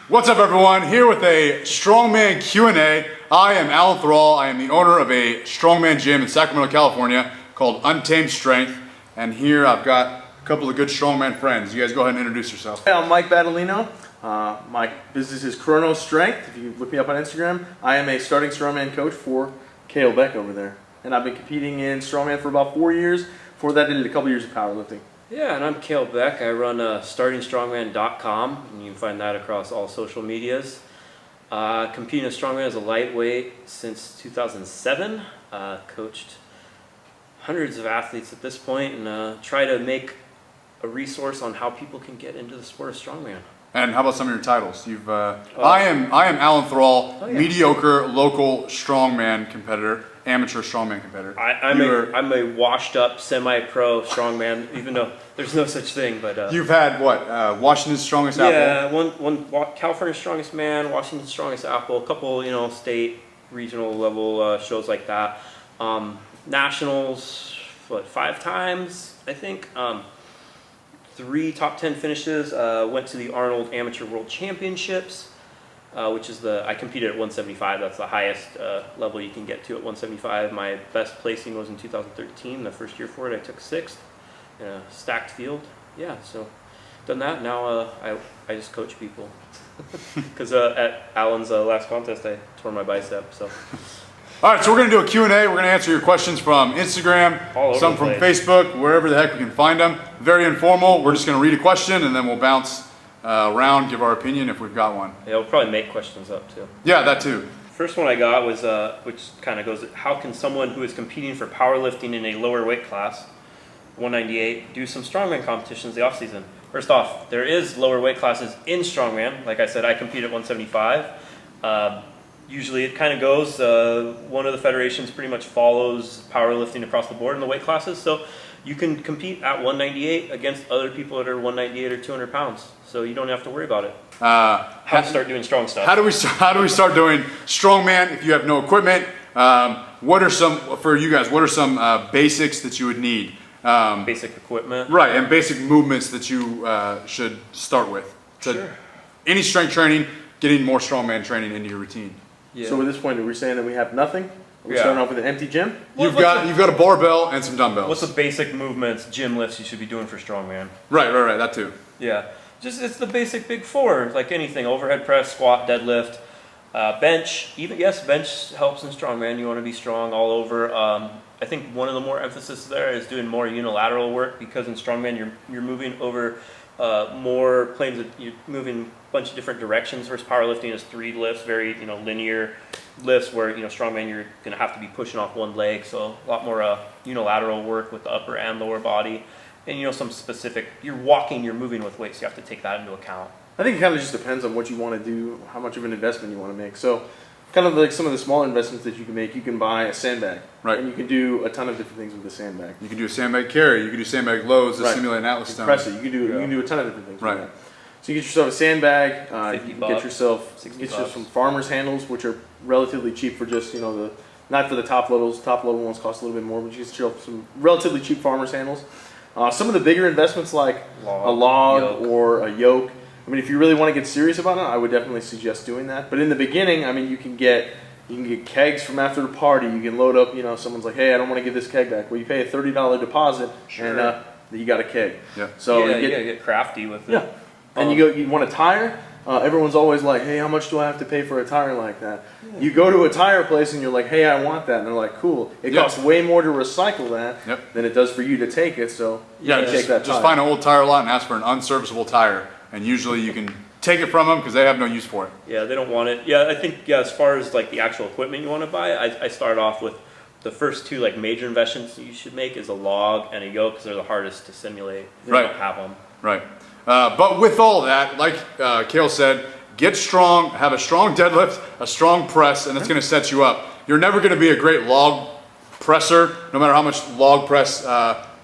What's up, everyone? Here with a Strongman Q&A. I am Alan Thrall. I am the owner of a Strongman gym in Sacramento, California called Untamed Strength. And here I've got a couple of good Strongman friends. You guys go ahead and introduce yourself. Hey, I'm Mike Battaglino. My business is Chrono Strength. If you look me up on Instagram, I am a starting Strongman coach for Kalle Beck over there. And I've been competing in Strongman for about 4 years. Before that, I did a couple years of powerlifting. Yeah, and I'm Kalle Beck. I run startingstrongman.com, and you can find that across all social medias. Competing as Strongman as a lightweight since 2007. Coached hundreds of athletes at this point, and try to make a resource on how people can get into the sport of Strongman. And how about some of your titles? I am Alan Thrall, mediocre local Strongman competitor, amateur Strongman competitor. I'm a washed-up semi-pro Strongman, even though there's no such thing. But you've had what? Washington's Strongest Apple. Yeah, one California's Strongest Man, Washington's Strongest Apple, a couple state, regional level shows like that. Nationals, 5 times I think. 3 top 10 finishes. Went to the Arnold Amateur World Championships, which is I competed at 175. That's the highest level you can get to at 175. My best placing was in 2013. The first year for it, I took 6th in a stacked field. Yeah, so done that. Now I just coach people. Because at Alan's last contest, I tore my bicep. So. All right, so we're going to do a Q&A. We're going to answer your questions from Instagram, some from Facebook, wherever the heck we can find them. Very informal. We're just going to read a question, and then we'll bounce around, give our opinion if we've got one. Yeah, we'll probably make questions up, too. Yeah, that too. First one I got was, which kind of goes, how can someone who is competing for powerlifting in a lower weight class, 198, do some Strongman competitions the off-season? First off, there is lower weight classes in Strongman. Like I said, I compete at 175. Usually it kind of goes, one of the federations pretty much follows powerlifting across the board in the weight classes. So you can compete at 198 against other people that are 198 or 200 pounds. So you don't have to worry about it. How to start doing strong stuff. How do we start doing Strongman if you have no equipment? What are some basics that you would need? Basic equipment. Right, and basic movements that you should start with. Sure. Any strength training, getting more Strongman training into your routine. Yeah. So at this point, are we saying that we have nothing? We're starting off with an empty gym? You've got a barbell and some dumbbells. What's the basic movements, gym lifts you should be doing for Strongman? Right, that too. Yeah, it's the basic big 4, like anything: overhead press, squat, deadlift, bench. Bench helps in Strongman. You want to be strong all over. I think one of the more emphasis there is doing more unilateral work, because in Strongman you're moving over more planes. You're moving a bunch of different directions, versus powerlifting is 3 lifts, very linear lifts, where Strongman you're going to have to be pushing off one leg, so a lot more unilateral work with the upper and lower body, and some specific. You're walking, you're moving with weights, so you have to take that into account. I think it kind of just depends on what you want to do, how much of an investment you want to make. So kind of like some of the small investments that you can make, you can buy a sandbag. Right. And you can do a ton of different things with a sandbag. You can do a sandbag carry, you can do sandbag loads to simulate an atlas stone. Press it, you can do a ton of different things with that. So you get yourself a sandbag, you can get yourself some farmer's handles, which are relatively cheap for just, not for the top levels. Top level ones cost a little bit more, but you can get yourself some relatively cheap farmer's handles. Some of the bigger investments like a log or a yoke, if you really want to get serious about it, I would definitely suggest doing that. But in the beginning, you can get kegs from after the party. You can load up, someone's like, hey, I don't want to give this keg back. Well, you pay a $30 deposit, and you got a keg. Yeah. So you gotta get crafty with it. Yeah. And you want a tire? Everyone's always like, hey, how much do I have to pay for a tire like that? Yeah. You go to a tire place and you're like, hey, I want that. And they're like, cool. It costs way more to recycle that than it does for you to take it. So you can take that tire. Just find an old tire lot and ask for an unserviceable tire. And usually you can take it from them because they have no use for it. Yeah, they don't want it. Yeah, I think as far as like the actual equipment you want to buy, I start off with the first 2 major investments you should make is a log and a yoke, because they're the hardest to simulate. You don't have them. Right. But with all that, like Kalle said, get strong, have a strong deadlift, a strong press, and it's going to set you up. You're never going to be a great log presser, no matter how much log press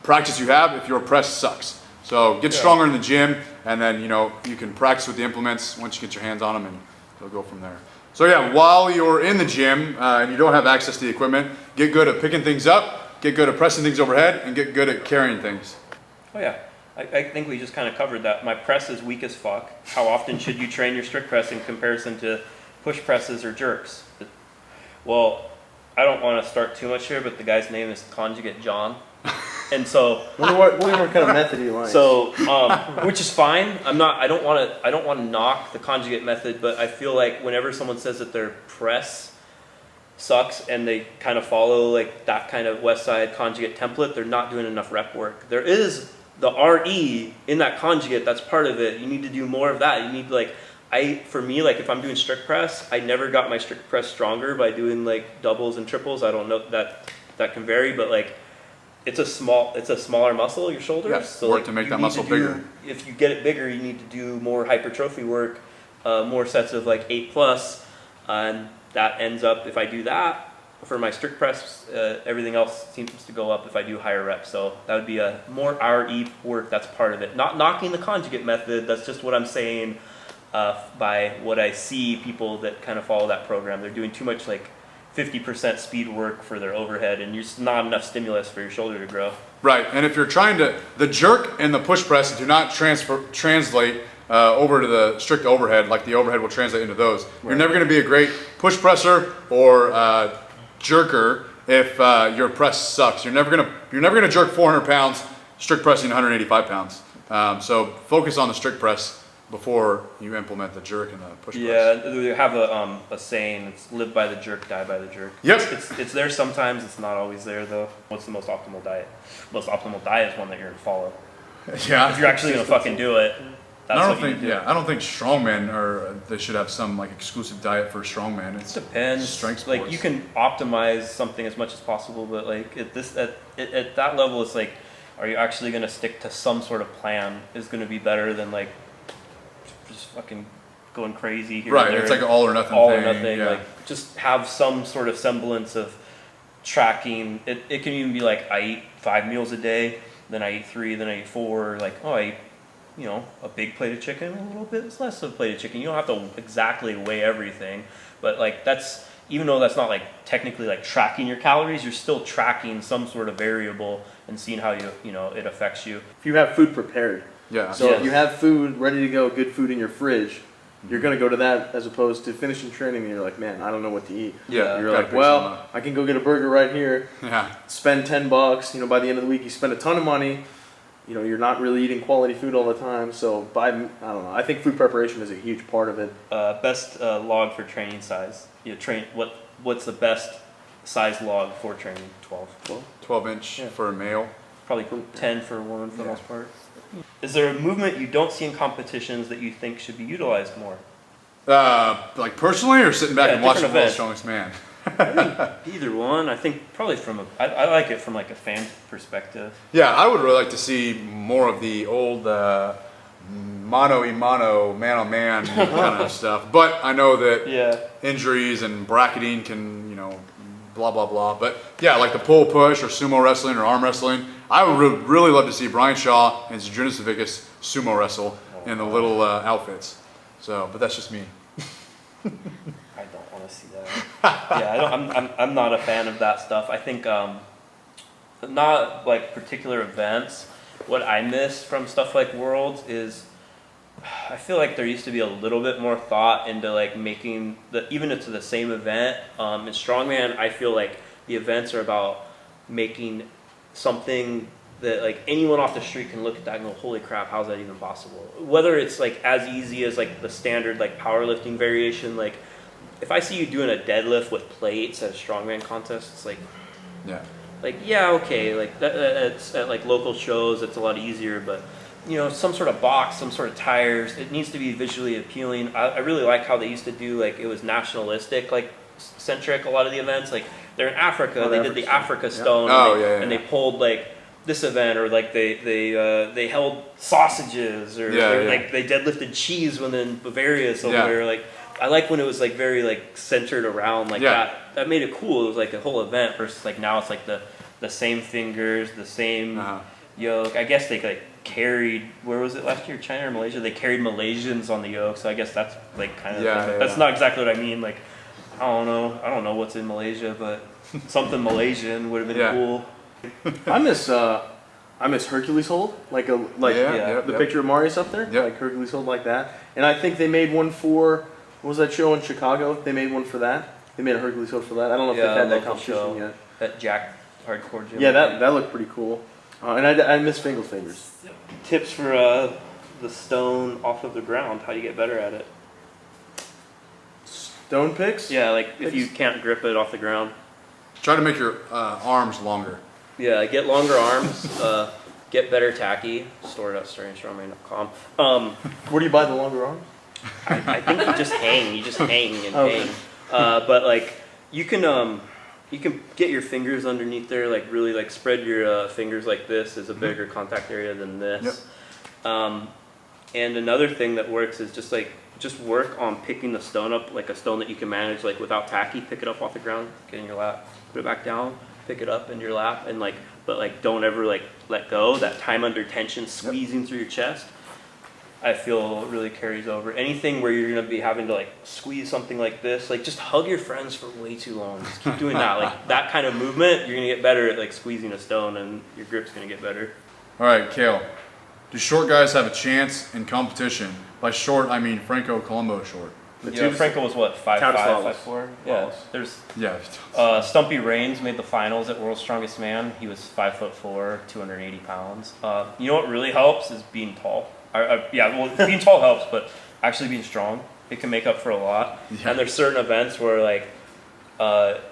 practice you have, if your press sucks. So get stronger in the gym, and then you can practice with the implements once you get your hands on them, and they'll go from there. So yeah, while you're in the gym and you don't have access to the equipment, get good at picking things up, get good at pressing things overhead, and get good at carrying things. Oh yeah. I think we just kind of covered that. My press is weak as fuck. How often should you train your strict press in comparison to push presses or jerks? Well, I don't want to start too much here, but the guy's name is Conjugate John. And so, what kind of method he likes. so, which is fine. I don't want to knock the conjugate method, but I feel like whenever someone says that their press sucks and they kind of follow like that kind of West Side conjugate template, they're not doing enough rep work. There is the RE in that conjugate, that's part of it. You need to do more of that. You need for me, like if I'm doing strict press, I never got my strict press stronger by doing like doubles and triples. I don't know that can vary, but like it's a smaller muscle, your shoulders. Yeah, so work like, to make that muscle bigger. If you get it bigger, you need to do more hypertrophy work, more sets of like 8+, and that ends up, if I do that, for my strict press, everything else seems to go up if I do higher reps. So that would be a more RE work, that's part of it. Not knocking the conjugate method, that's just what I'm saying by what I see people that kind of follow that program. They're doing too much like 50% speed work for their overhead, and there's not enough stimulus for your shoulder to grow. Right, and if you're trying to, the jerk and the push press do not translate over to the strict overhead, like the overhead will translate into those. Right. You're never going to be a great push presser or jerker if your press sucks. You're never gonna jerk 400 pounds strict pressing 185 pounds. So focus on the strict press before you implement the jerk and the push press. Yeah, we have a saying, it's live by the jerk, die by the jerk. Yep. It's there sometimes, it's not always there though. What's the most optimal diet? Most optimal diet is one that you're gonna follow. Yeah. If you're actually gonna fucking do it, that's what you do. I don't think strongmen they should have some like exclusive diet for strongman. It depends. Strength sports. Like you can optimize something as much as possible, but like at that level, it's like, are you actually gonna stick to some sort of plan? Is gonna be better than like just fucking going crazy here. Right, it's like an all or nothing all thing. Or nothing. Yeah. Like just have some sort of semblance of tracking. It can even be like I eat 5 meals a day, then I eat 3, then I eat 4. Like I eat, a big plate of chicken, a little bit less of a plate of chicken. You don't have to exactly weigh everything, but like that's, even though that's not like technically like tracking your calories, you're still tracking some sort of variable and seeing how it affects you. If you have food prepared. Yeah. So if you have food ready to go, good food in your fridge, you're going to go to that as opposed to finishing training and you're like, man, I don't know what to eat. Yeah. You're like, well, I can go get a burger right here. Yeah. Spend $10. By the end of the week, you spend a ton of money. You're not really eating quality food all the time. So I don't know. I think food preparation is a huge part of it. Best log for training size. What's the best size log for training? 12 inch for a male. Probably 10 for a woman for the most part. Is there a movement you don't see in competitions that you think should be utilized more? Like personally, or sitting back and watching the World's Strongest Man? I think either one. I think probably I like it from like a fan perspective. Yeah, I would really like to see more of the old mano a mano, man on man kind of stuff. But I know that injuries and bracketing can, blah blah blah. But yeah, like the pull push or sumo wrestling or arm wrestling. I would really love to see Brian Shaw and Zydrunas Savickas sumo wrestle in the little outfits. So, but that's just me. I don't want to see that. Yeah, I'm not a fan of that stuff. I think not like particular events. What I miss from stuff like Worlds is I feel like there used to be a little bit more thought into like making even into the same event. In Strongman, I feel like the events are about making something that like anyone off the street can look at that and go, holy crap, how's that even possible? Whether it's like as easy as like the standard like powerlifting variation, like if I see you doing a deadlift with plates at a strongman contest, it's like, okay, like it's at like local shows, it's a lot easier, but some sort of box, some sort of tires, it needs to be visually appealing. I really like how they used to do, like it was nationalistic, like centric, a lot of the events, like they're in Africa, they did the Africa Stone, and they pulled like this event, or like they held sausages, or like they deadlifted cheese when in Bavaria somewhere. Like I like when it was like very like centered around like that. That made it cool. It was like a whole event versus like now it's like the same fingers, the same yoke. I guess they like carried, where was it last year, China or Malaysia? They carried Malaysians on the yoke, so I guess that's like kind of that's not exactly what I mean. Like I don't know what's in Malaysia, but something Malaysian would have been cool. I I miss Hercules hold, the Yep. picture of Marius up there, Yep. like Hercules hold like that. And I think they made one for, what was that show in Chicago? They made one for that. They made a Hercules hold for that. I don't know if they've had that local competition show yet. at Jack Hardcore Gym. Yeah, that looked pretty cool. And I miss Fingal's fingers. Tips for the stone off of the ground. How do you get better at it? Stone picks? Yeah, like if you can't grip it off the ground. Try to make your arms longer. Yeah, get longer arms. Get better tacky. Store it at strongman.com. Where do you buy the longer arms? I think you just hang. You just hang and Okay. hang. But like you can get your fingers underneath there. Like really like spread your fingers like this is a bigger contact area than this. Yep. And another thing that works is just work on picking the stone up, like a stone that you can manage like without tacky. Pick it up off the ground, get in your lap, put it back down, pick it up in your lap, and but don't ever let go. That time under tension, squeezing through your chest, I feel really carries over. Anything where you're gonna be having to squeeze something like this, just hug your friends for way too long. Just keep doing that. That kind of movement, you're gonna get better at squeezing a stone, and your grip's gonna get better. All right, Kale. Do short guys have a chance in competition? By short, I mean Franco Colombo short. Franco was what, 5'5", Counter 5'4"? Yeah. There's Yeah. Stumpy Reigns made the finals at World's Strongest Man. He was 5'4", 280 pounds. You know what really helps is being tall. Being tall helps, but actually being strong, it can make up for a lot. Yeah. And there's certain events where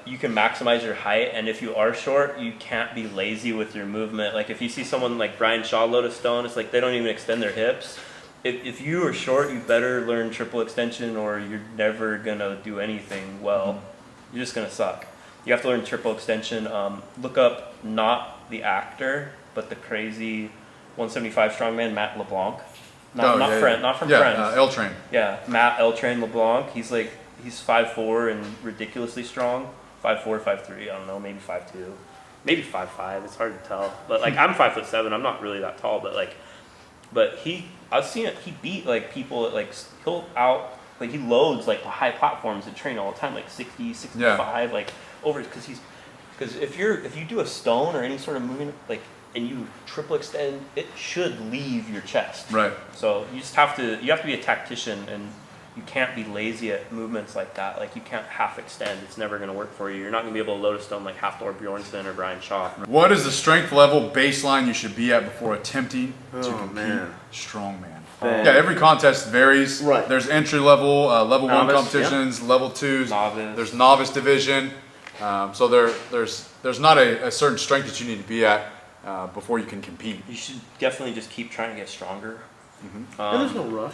you can maximize your height, and if you are short, you can't be lazy with your movement. Like if you see someone like Brian Shaw load a stone, it's like they don't even extend their hips. If you are short, you better learn triple extension, or you're never gonna do anything well. You're just gonna suck. You have to learn triple extension. Look up not the actor, but the crazy 175 strongman Matt LeBlanc. Not from Friends. L Train. Yeah, Matt L Train LeBlanc. He's 5'4" and ridiculously strong. 5'4", 5'3", I don't know, maybe 5'2", maybe 5'5". It's hard to tell. But I'm 5'7". I'm not really that tall, but I've seen it. He beat people at he loads the high platforms at train all the time, 60, 65, over because if you do a stone or any sort of movement and you triple extend, it should leave your chest. Right. So you have to be a tactician, and you can't be lazy at movements like that. You can't half extend. It's never going to work for you. You're not going to be able to load a stone like Halfdor Bjornsson or Brian Shaw. What is the strength level baseline you should be at before attempting to compete strongman? Yeah, every contest varies. Right. There's entry level, level Novice, 1 competitions, level 2s. Novice. There's novice division. So there's not a certain strength that you need to be at before you can compete. You should definitely just keep trying to get stronger. And there's no rush,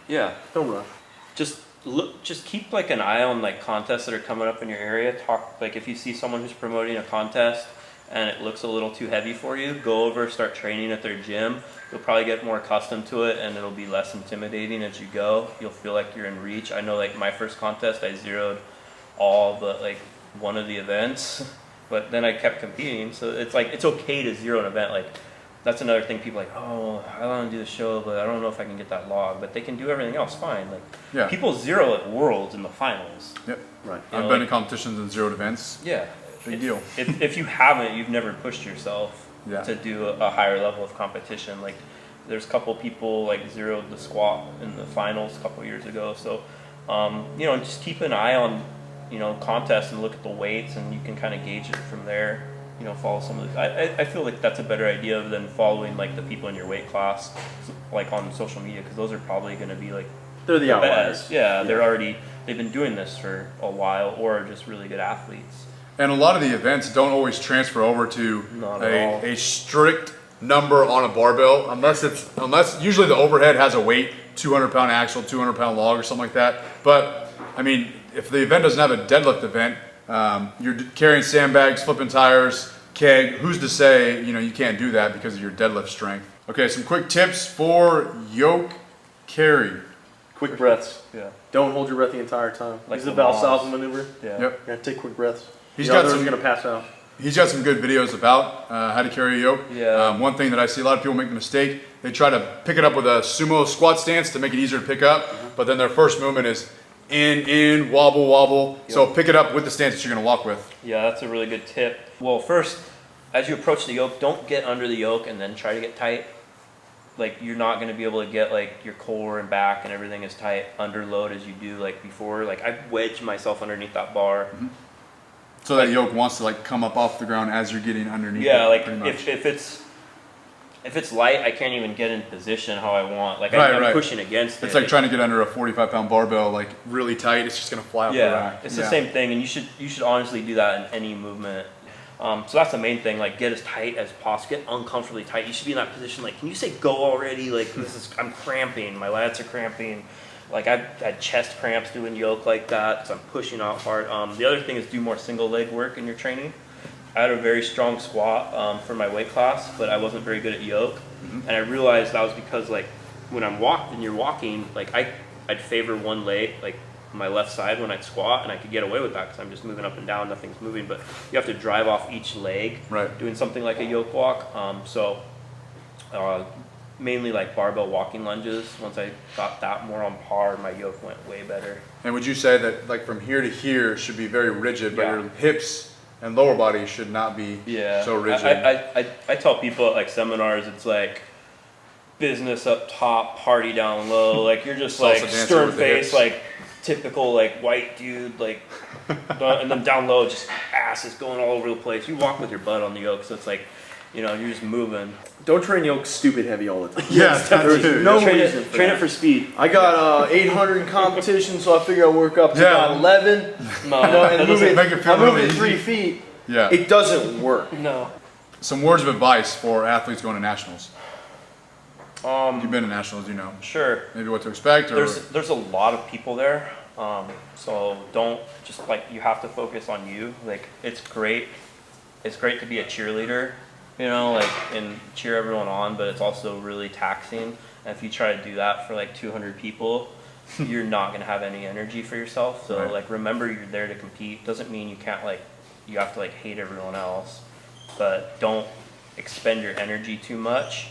Yeah. Don't rush. Just keep an eye on contests that are coming up in your area. Talk if you see someone who's promoting a contest and it looks a little too heavy for you, go over, start training at their gym. You'll probably get more accustomed to it, and it'll be less intimidating as you go. You'll feel like you're in reach. I know my first contest, I zeroed all but one of the events, but then I kept competing. So it's okay to zero an event. That's another thing. People I want to do the show, but I don't know if I can get that log. But they can do everything else fine. People zero at Worlds in the finals. Yep. Right. I've been in competitions and zeroed events. Yeah. Big deal. If you haven't, you've never pushed yourself Yeah. to do a higher level of competition. There's a couple people zeroed the squat in the finals a couple years ago. So, just keep an eye on, contests and look at the weights, and you can kind of gauge it from there. Follow some of the. I feel like that's a better idea than following the people in your weight class, on social media, because those are probably going to be They're the outliers. best. Yeah, they've been doing this for a while, or just really good athletes. And a lot of the events don't always transfer over to Not at all. a strict number on a barbell, unless usually the overhead has a weight, 200-pound axle, 200-pound log, or something like that. But I mean, if the event doesn't have a deadlift event, you're carrying sandbags, flipping tires, keg. Who's to say you can't do that because of your deadlift strength? Okay, some quick tips for yoke carry. Quick breaths. Yeah. Don't hold your breath the entire time. Like Use the the Valsalva maneuver. Yeah. Yep. You're gonna take quick breaths. He's got Others some- are gonna pass out. He's got some good videos about how to carry a yoke. Yeah. One thing that I see a lot of people make the mistake, they try to pick it up with a sumo squat stance to make it easier to pick up, but then their first movement is in, wobble, wobble. So pick it up with the stance that you're going to walk with. Yeah, that's a really good tip. Well, first, as you approach the yoke, don't get under the yoke and then try to get tight. Like you're not going to be able to get like your core and back and everything as tight under load as you do like before. Like I wedged myself underneath that bar. Mm-hmm. So that yoke wants to like come up off the ground as you're getting underneath. Yeah, it, like pretty much. if it's light, I can't even get in position how I want. Like Right, I'm right. pushing against it. It's like trying to get under a 45-pound barbell like really tight. It's just gonna fly off the rack. It's the same thing, and you should honestly do that in any movement. So that's the main thing. Like get as tight as possible. Get uncomfortably tight. You should be in that position. Like, can you say go already? Like I'm cramping. My lats are cramping. Like I've had chest cramps doing yoke like that because I'm pushing out hard. The other thing is do more single leg work in your training. I had a very strong squat for my weight class, but I wasn't very good at yoke, and I realized that was because like when you're walking, like I'd favor one leg, like my left side when I'd squat, and I could get away with that because I'm just moving up and down, nothing's moving. But you have to drive off each leg, Right. doing something like a yoke walk. Mainly like barbell walking lunges. Once I got that more on par, my yoke went way better. And would you say that like from here to here should be very rigid, but Yeah. your hips and lower body should not be so rigid? I tell people at like seminars, it's like business up top, party down low. Like you're just like Salsa dancer stern with the face, hips. like typical like white dude, like, and then down low, just ass is going all over the place. You walk with your butt on the yoke, so it's like, you know, you're just moving. Don't train yoke stupid heavy all the time. Yeah, There's dude. no train reason it, for train that. it for speed. I got 800 in competition, so I figure I'll work up to Yeah. about 11. No, You know, and that move doesn't it, make it feel I'm moving really 3 easy. feet. Yeah. It doesn't work. No. Some words of advice for athletes going to nationals. You've been to nationals, you know. Sure. Maybe what to expect, or There's a lot of people there, so don't just like you have to focus on you. Like it's great to be a cheerleader, you know, like and cheer everyone on, but it's also really taxing. And if you try to do that for like 200 people, you're not gonna have any energy for yourself. So Right. like remember you're there to compete. Doesn't mean you can't like you have to like hate everyone else, but don't expend your energy too much.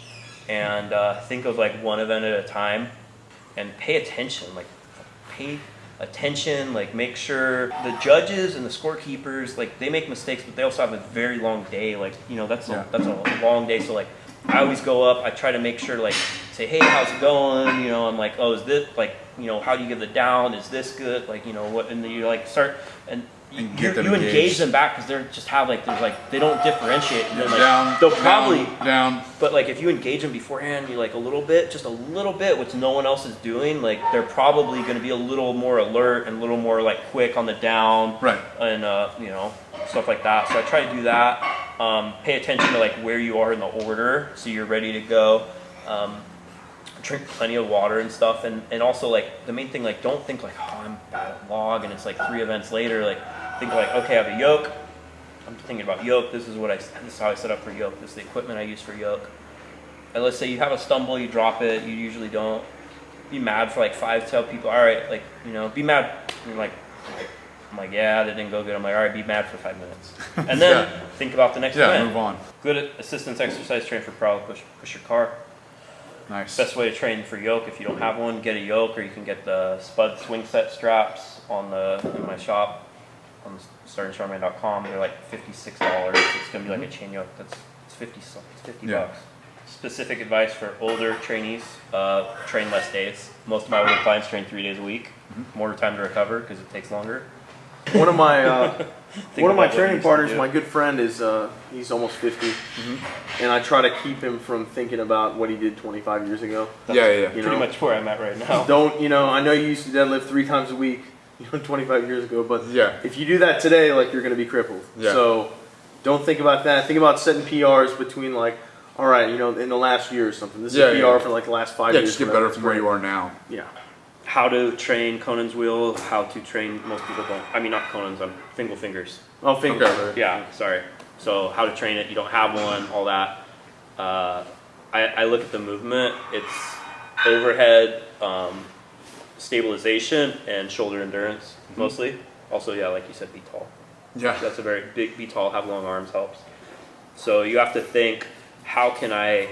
And think of like one event at a time and pay attention, like make sure the judges and the scorekeepers, like they make mistakes, but they also have a very long day. Like, you know, that's a long day. So like I always go up, I try to make sure to like say, hey, how's it going? You know, I'm like, oh, is this like, you know, how do you give the down? Is this good? Like, you know, what, and then you like start and you get them engage engaged. them back because they're just have like, there's like, they don't differentiate. And then like, down, they'll down, probably, down. but like if you engage them beforehand, you like just a little bit, which no one else is doing, like they're probably going to be a little more alert and a little more like quick on the down, Right. And you know, stuff like that. So I try to do that. Pay attention to like where you are in the order, so you're ready to go. Drink plenty of water and stuff, and also like the main thing, like don't think like, oh, I'm bad at log and it's like 3 events later. Like think like, okay, I have a yoke. I'm thinking about yoke. This is how I set up for yoke. This is the equipment I use for yoke. And let's say you have a stumble, you drop it. You usually don't. Be mad for like 5. Tell people, all right, like, you know, be mad. And you're like, I'm like, yeah, that didn't go good. I'm like, all right, be mad for 5 minutes, and then think about the next event. Move on. Good assistance exercise. Train for prowl. Push your car. Nice. Best way to train for yoke, if you don't have one, get a yoke, or you can get the Spud swing set straps in my shop on startingstrongman.com. They're like $56. It's gonna be like a chain yoke. It's 50 bucks. Specific advice for older trainees: train less days. Most of my older clients train 3 days a week. More time to recover because it takes longer. One of my training partners, do. my good friend, is he's almost 50, and I try to keep him from thinking about what he did 25 years ago. Yeah. You Pretty know, much where I'm at right now. don't, you know, I know you used to deadlift 3 times a week, you know, 25 years ago, but Yeah. if you do that today, like you're going to be crippled. Yeah. So don't think about that. Think about setting PRs between like, all right, you know, in the last year or something. This is a PR for like the last 5 Yeah, years. just get whatever. better from where you are now. Yeah. How to train Conan's wheel, how to train, most people don't, I mean not Conan's, I'm Fingal Fingers. Oh, fingers. Okay. Yeah, sorry. So how to train it, you don't have one, all that. I look at the movement, it's overhead, stabilization, and shoulder endurance, mostly. Also, yeah, like you said, be tall. Yeah. That's a very big, be tall, have long arms helps. So you have to think, how can I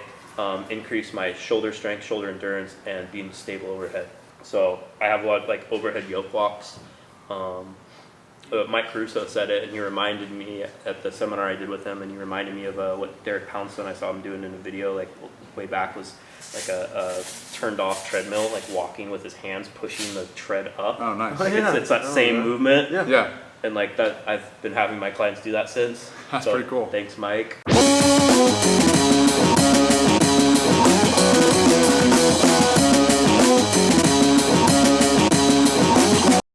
increase my shoulder strength, shoulder endurance, and being stable overhead? So I have a lot of like overhead yoke walks. Mike Caruso said it, and he reminded me at the seminar I did with him, and he reminded me of what Derek Poundstone, I saw him doing in a video like way back, was like a turned off treadmill, like walking with his hands pushing the tread up. Oh, nice. Oh, yeah. It's that same movement. Yeah. Yeah, And like that, I've been having my clients do that since. That's So pretty cool. Thanks, Mike.